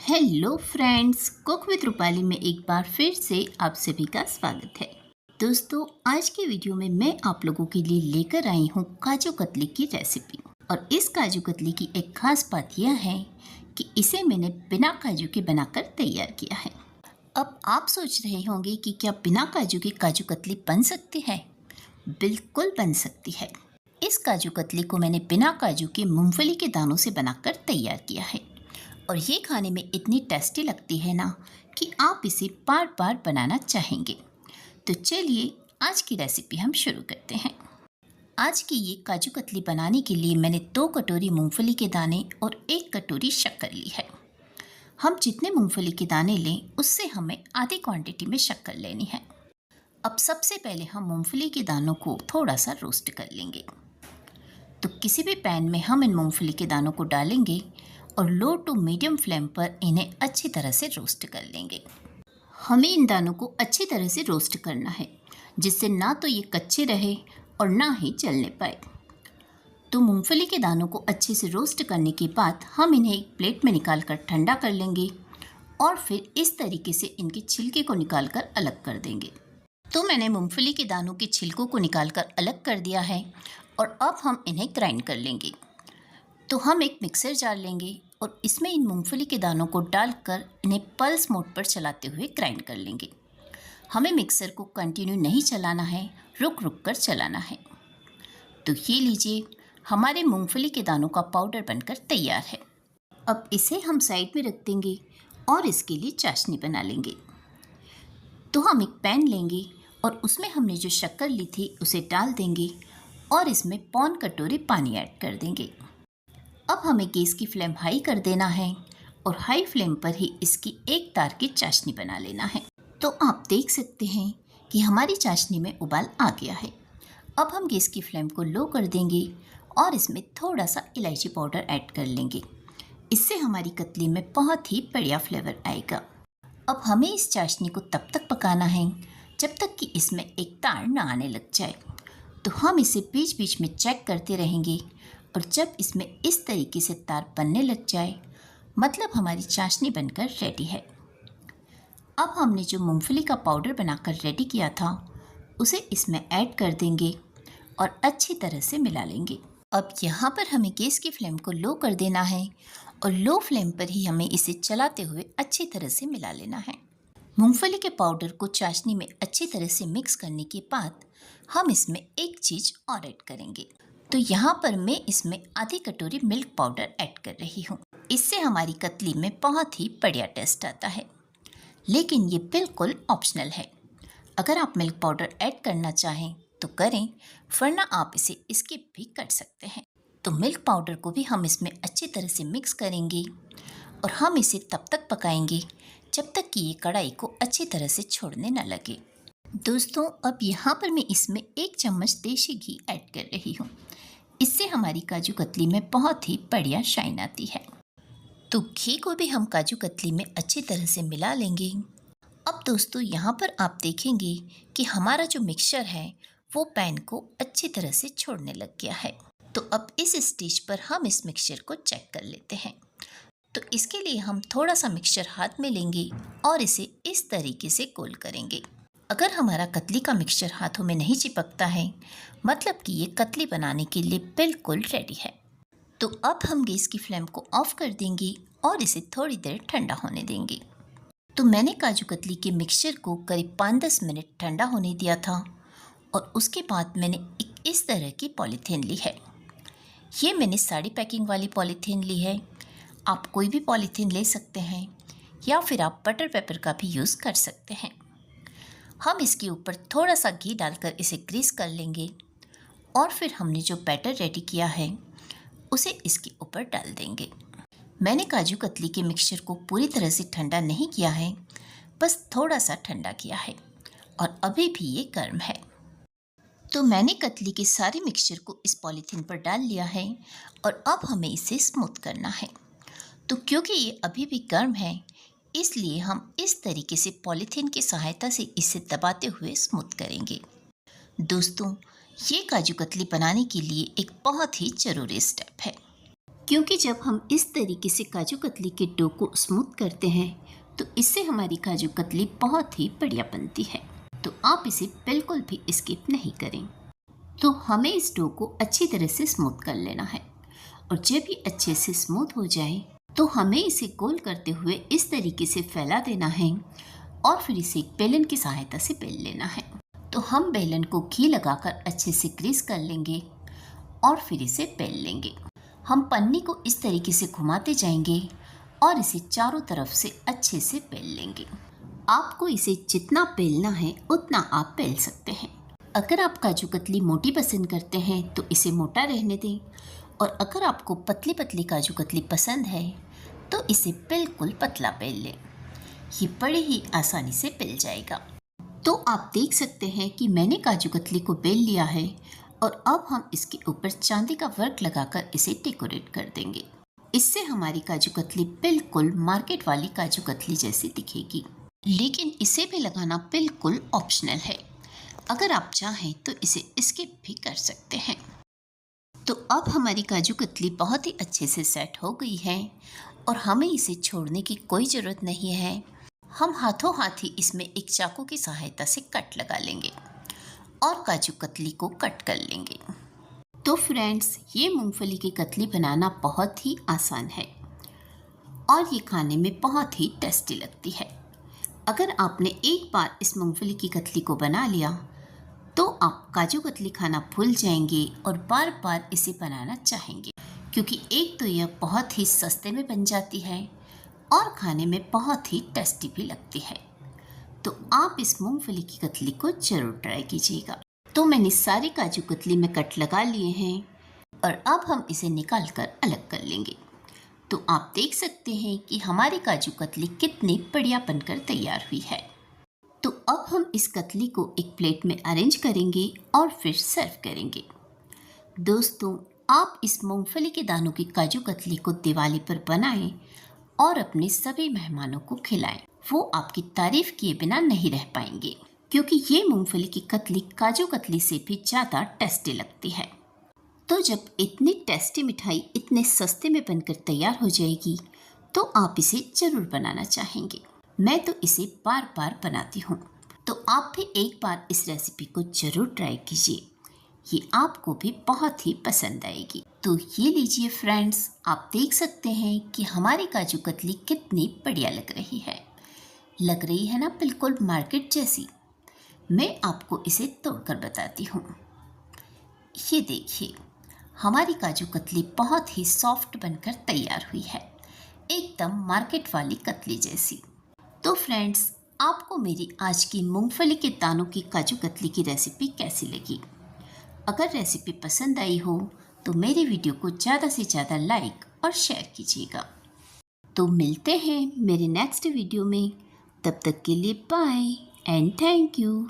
Hello friends, cook with Rupali में एक बार फिर से आप सभी का स्वागत है। दोस्तों, आज की वीडियो में मैं आप लोगों के लिए लेकर आई हूँ काजू कतली की रेसिपी। और इस काजू कतली की एक खास बात यह है कि इसे मैंने बिना काजू के बनाकर तैयार किया है। अब आप सोच रहे होंगे कि क्या बिना काजू के काजू कतली बन सकती है? बिल्कुल बन सकती है। इस काजू कतली को मैंने बिना काजू के मूंगफली के दानों से बनाकर तैयार किया है और ये खाने में इतनी टेस्टी लगती है ना कि आप इसे बार बार बनाना चाहेंगे। तो चलिए आज की रेसिपी हम शुरू करते हैं। आज की ये काजू कतली बनाने के लिए मैंने 2 कटोरी मूंगफली के दाने और 1 कटोरी शक्कर ली है। हम जितने मूंगफली के दाने लें उससे हमें आधी क्वांटिटी में शक्कर लेनी है। अब सबसे पहले हम मूंगफली के दानों को थोड़ा सा रोस्ट कर लेंगे। तो किसी भी पैन में हम इन मूंगफली के दानों को डालेंगे और लो टू मीडियम फ्लेम पर इन्हें अच्छी तरह से रोस्ट कर लेंगे। हमें इन दानों को अच्छी तरह से रोस्ट करना है, जिससे ना तो ये कच्चे रहे और ना ही जलने पाए। तो मूंगफली के दानों को अच्छे से रोस्ट करने के बाद हम इन्हें एक प्लेट में निकाल कर ठंडा कर लेंगे और फिर इस तरीके से इनके छिलके को निकाल कर अलग कर देंगे। तो मैंने मूंगफली के दानों के छिलकों को निकाल कर अलग कर दिया है और अब हम इन्हें ग्राइंड कर लेंगे। तो हम एक मिक्सर जार लेंगे और इसमें इन मूंगफली के दानों को डालकर इन्हें पल्स मोड पर चलाते हुए ग्राइंड कर लेंगे। हमें मिक्सर को कंटिन्यू नहीं चलाना है, रुक रुक कर चलाना है। तो ये लीजिए, हमारे मूंगफली के दानों का पाउडर बनकर तैयार है। अब इसे हम साइड में रख देंगे और इसके लिए चाशनी बना लेंगे। तो हम एक पैन लेंगे और उसमें हमने जो शक्कर ली थी उसे डाल देंगे और इसमें पौन कटोरी पानी ऐड कर देंगे। अब हमें गैस की फ्लेम हाई कर देना है और हाई फ्लेम पर ही इसकी एक तार की चाशनी बना लेना है। तो आप देख सकते हैं कि हमारी चाशनी में उबाल आ गया है। अब हम गैस की फ्लेम को लो कर देंगे और इसमें थोड़ा सा इलायची पाउडर ऐड कर लेंगे। इससे हमारी कतली में बहुत ही बढ़िया फ्लेवर आएगा। अब हमें इस चाशनी को तब तक पकाना है जब तक कि इसमें एक तार न आने लग जाए। तो हम इसे बीच बीच में चेक करते रहेंगे और जब इसमें इस तरीके से तार बनने लग जाए, मतलब हमारी चाशनी बनकर रेडी है। अब हमने जो मूंगफली का पाउडर बनाकर रेडी किया था उसे इसमें ऐड कर देंगे और अच्छी तरह से मिला लेंगे। अब यहाँ पर हमें गैस की फ्लेम को लो कर देना है और लो फ्लेम पर ही हमें इसे चलाते हुए अच्छी तरह से मिला लेना है। मूंगफली के पाउडर को चाशनी में अच्छी तरह से मिक्स करने के बाद हम इसमें एक चीज़ और ऐड करेंगे। तो यहाँ पर मैं इसमें आधी कटोरी मिल्क पाउडर ऐड कर रही हूँ। इससे हमारी कतली में बहुत ही बढ़िया टेस्ट आता है, लेकिन ये बिल्कुल ऑप्शनल है। अगर आप मिल्क पाउडर ऐड करना चाहें तो करें, वरना आप इसे स्किप भी कर सकते हैं। तो मिल्क पाउडर को भी हम इसमें अच्छी तरह से मिक्स करेंगे और हम इसे तब तक पकाएंगे जब तक कि ये कढ़ाई को अच्छी तरह से छोड़ने न लगे। दोस्तों, अब यहाँ पर मैं इसमें 1 चम्मच देसी घी ऐड कर रही हूँ। इससे हमारी काजू कतली में बहुत ही बढ़िया शाइन आती है। तो घी को भी हम काजू कतली में अच्छी तरह से मिला लेंगे। अब दोस्तों, यहाँ पर आप देखेंगे कि हमारा जो मिक्सचर है वो पैन को अच्छी तरह से छोड़ने लग गया है। तो अब इस स्टेज पर हम इस मिक्सचर को चेक कर लेते हैं। तो इसके लिए हम थोड़ा सा मिक्सचर हाथ में लेंगे और इसे इस तरीके से गोल करेंगे। अगर हमारा कतली का मिक्सचर हाथों में नहीं चिपकता है, मतलब कि ये कतली बनाने के लिए बिल्कुल रेडी है। तो अब हम गैस की फ्लेम को ऑफ कर देंगे और इसे थोड़ी देर ठंडा होने देंगे। तो मैंने काजू कतली के मिक्सचर को करीब 5-10 मिनट ठंडा होने दिया था और उसके बाद मैंने एक इस तरह की पॉलीथीन ली है। ये मैंने साड़ी पैकिंग वाली पॉलीथीन ली है। आप कोई भी पॉलीथीन ले सकते हैं या फिर आप बटर पेपर का भी यूज़ कर सकते हैं। हम इसके ऊपर थोड़ा सा घी डालकर इसे ग्रीस कर लेंगे और फिर हमने जो बैटर रेडी किया है उसे इसके ऊपर डाल देंगे। मैंने काजू कतली के मिक्सचर को पूरी तरह से ठंडा नहीं किया है, बस थोड़ा सा ठंडा किया है और अभी भी ये गर्म है। तो मैंने कतली के सारे मिक्सचर को इस पॉलीथीन पर डाल लिया है और अब हमें इसे स्मूथ करना है। तो क्योंकि ये अभी भी गर्म है, इसलिए हम इस तरीके से पॉलीथीन की सहायता से इसे दबाते हुए स्मूथ करेंगे। दोस्तों, ये काजू कतली बनाने के लिए एक बहुत ही ज़रूरी स्टेप है। क्योंकि जब हम इस तरीके से काजू कतली के डो को स्मूथ करते हैं तो इससे हमारी काजू कतली बहुत ही बढ़िया बनती है। तो आप इसे बिल्कुल भी स्किप नहीं करें। तो हमें इस डो को अच्छी तरह से स्मूथ कर लेना है और जब ये अच्छे से स्मूथ हो जाए तो हमें इसे गोल करते हुए इस तरीके से फैला देना है और फिर इसे एक बेलन की सहायता से बेल लेना है। तो हम बेलन को घी लगाकर अच्छे से ग्रीस कर लेंगे और फिर इसे बेल लेंगे। हम पन्नी को इस तरीके से घुमाते जाएंगे और इसे चारों तरफ से अच्छे से बेल लेंगे। आपको इसे जितना बेलना है उतना आप बेल सकते हैं। अगर आप काजू कतली मोटी पसंद करते हैं तो इसे मोटा रहने दें और अगर आपको पतली पतली काजू कतली पसंद है तो इसे बिल्कुल पतला बेल लें। ये बड़े ही आसानी से बेल जाएगा। तो आप देख सकते हैं कि मैंने काजू कतली को बेल लिया है और अब हम इसके ऊपर चांदी का वर्क लगाकर इसे डेकोरेट कर देंगे। इससे हमारी काजू कतली बिल्कुल मार्केट वाली काजू कतली जैसी दिखेगी, लेकिन इसे भी लगाना बिल्कुल ऑप्शनल है। अगर आप चाहें तो इसे स्किप भी कर सकते हैं। तो अब हमारी काजू कतली बहुत ही अच्छे से सेट हो गई है और हमें इसे छोड़ने की कोई ज़रूरत नहीं है। हम हाथों हाथ ही इसमें एक चाकू की सहायता से कट लगा लेंगे और काजू कतली को कट कर लेंगे। तो फ्रेंड्स, ये मूंगफली की कतली बनाना बहुत ही आसान है और ये खाने में बहुत ही टेस्टी लगती है। अगर आपने एक बार इस मूंगफली की कतली को बना लिया तो आप काजू कतली खाना भूल जाएंगे और बार बार इसे बनाना चाहेंगे, क्योंकि एक तो यह बहुत ही सस्ते में बन जाती है और खाने में बहुत ही टेस्टी भी लगती है। तो आप इस मूंगफली की कतली को ज़रूर ट्राई कीजिएगा। तो मैंने सारी काजू कतली में कट लगा लिए हैं और अब हम इसे निकाल कर अलग कर लेंगे। तो आप देख सकते हैं कि हमारी काजू कतली कितनी बढ़िया बनकर तैयार हुई है। तो अब हम इस कतली को एक प्लेट में अरेंज करेंगे और फिर सर्व करेंगे। दोस्तों, आप इस मूंगफली के दानों की काजू कतली को दिवाली पर बनाएं और अपने सभी मेहमानों को खिलाएं। वो आपकी तारीफ किए बिना नहीं रह पाएंगे, क्योंकि ये मूंगफली की कतली काजू कतली से भी ज़्यादा टेस्टी लगती है। तो जब इतनी टेस्टी मिठाई इतने सस्ते में बनकर तैयार हो जाएगी तो आप इसे ज़रूर बनाना चाहेंगे। मैं तो इसे बार बार बनाती हूँ, तो आप भी एक बार इस रेसिपी को ज़रूर ट्राई कीजिए। ये आपको भी बहुत ही पसंद आएगी। तो ये लीजिए फ्रेंड्स, आप देख सकते हैं कि हमारी काजू कतली कितनी बढ़िया लग रही है। लग रही है ना बिल्कुल मार्केट जैसी। मैं आपको इसे तोड़कर बताती हूँ। ये देखिए, हमारी काजू कतली बहुत ही सॉफ्ट बनकर तैयार हुई है, एकदम मार्केट वाली कतली जैसी। तो फ्रेंड्स, आपको मेरी आज की मूंगफली के दानों की काजू कतली की रेसिपी कैसी लगी? अगर रेसिपी पसंद आई हो तो मेरी वीडियो को ज़्यादा से ज़्यादा लाइक और शेयर कीजिएगा। तो मिलते हैं मेरे नेक्स्ट वीडियो में। तब तक के लिए बाय एंड थैंक यू।